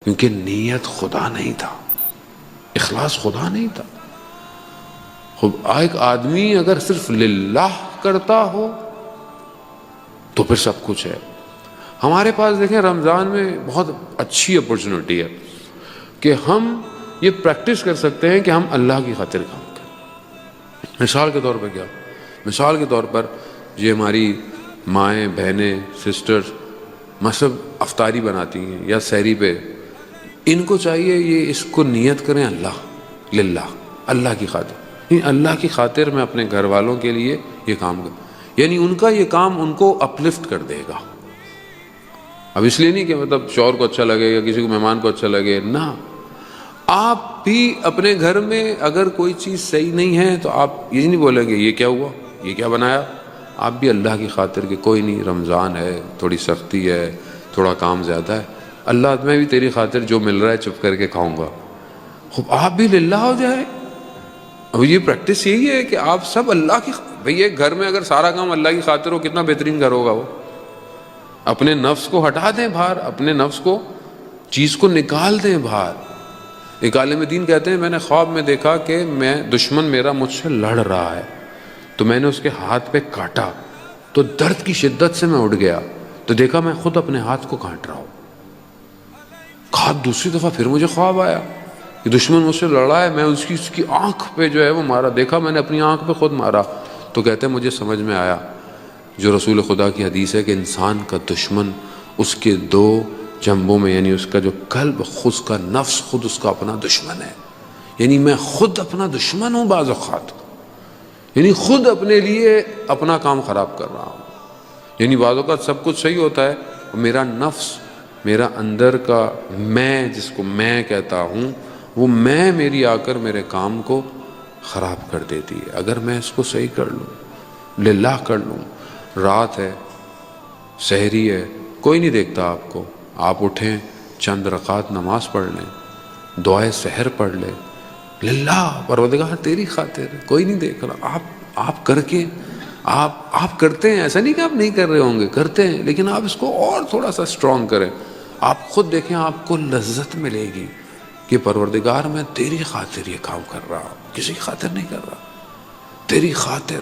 کیونکہ نیت خدا نہیں تھا، اخلاص خدا نہیں تھا۔ ایک آدمی اگر صرف للہ کرتا ہو تو پھر سب کچھ ہے۔ ہمارے پاس دیکھیں رمضان میں بہت اچھی اپرچونٹی ہے کہ ہم یہ پریکٹس کر سکتے ہیں کہ ہم اللہ کی خاطر کام کریں۔ مثال کے طور پر کیا؟ مثال کے طور پر یہ ہماری مائیں، بہنیں، سسٹرز مثلا افطاری بناتی ہیں یا سحری پہ، ان کو چاہیے یہ اس کو نیت کریں اللہ للہ، اللہ کی خاطر، اللہ کی خاطر میں اپنے گھر والوں کے لیے یہ کام کروں، یعنی ان کا یہ کام ان کو اپلفٹ کر دے گا۔ اب اس لیے نہیں کہ مطلب شوہر کو اچھا لگے یا کسی کو مہمان کو اچھا لگے، نہ، آپ بھی اپنے گھر میں اگر کوئی چیز صحیح نہیں ہے تو آپ یہ نہیں بولیں گے یہ کیا ہوا، یہ کیا بنایا، آپ بھی اللہ کی خاطر کہ کوئی نہیں، رمضان ہے، تھوڑی سختی ہے، تھوڑا کام زیادہ ہے، اللہ میں بھی تیری خاطر جو مل رہا ہے چپ کر کے کھاؤں گا، خوب آپ بھی للہ ہو جائے۔ اب یہ پریکٹس یہی ہے کہ آپ سب اللہ کی بھئی ایک گھر میں اگر سارا کام اللہ کی خاطر ہو کتنا بہترین گھر ہوگا وہ۔ اپنے نفس کو ہٹا دیں باہر، اپنے نفس کو چیز کو نکال دیں باہر۔ ایک عالم دین کہتے ہیں میں نے خواب میں دیکھا کہ دشمن میرا مجھ سے لڑ رہا ہے، تو میں نے اس کے ہاتھ پہ کاٹا تو درد کی شدت سے میں اٹھ گیا، تو دیکھا میں خود اپنے ہاتھ کو کاٹ رہا ہوں۔ دوسری دفعہ پھر مجھے خواب آیا کہ دشمن مجھ سے لڑا ہے، میں اس کی آنکھ پہ جو ہے وہ مارا، دیکھا میں نے اپنی آنکھ پہ خود مارا، تو کہتے ہیں مجھے سمجھ میں آیا جو رسول خدا کی حدیث ہے کہ انسان کا دشمن اس کے دو جنبوں میں، یعنی اس کا جو قلب، خود کا نفس خود اس کا اپنا دشمن ہے، یعنی میں خود اپنا دشمن ہوں بعض اوقات، یعنی خود اپنے لیے اپنا کام خراب کر رہا ہوں، یعنی بعض اوقات سب کچھ صحیح ہوتا ہے، میرا نفس، میرا اندر کا میں جس کو میں کہتا ہوں، وہ میں میری آ کر میرے کام کو خراب کر دیتی ہے۔ اگر میں اس کو صحیح کر لوں، للہ کر لوں، رات ہے، سحری ہے، کوئی نہیں دیکھتا آپ کو، آپ اٹھیں، چند رکعت نماز پڑھ لیں، دعائے سحر پڑھ لیں، للہ پروردگار تیری خاطر، کوئی نہیں دیکھ رہا، آپ کر کے آپ کرتے ہیں، ایسا نہیں کہ آپ نہیں کر رہے ہوں گے، کرتے ہیں، لیکن آپ اس کو اور تھوڑا سا اسٹرانگ کریں، آپ خود دیکھیں آپ کو لذت ملے گی کہ پروردگار میں تیری خاطر یہ کام کر رہا ہوں، کسی کی خاطر نہیں کر رہا، تیری خاطر۔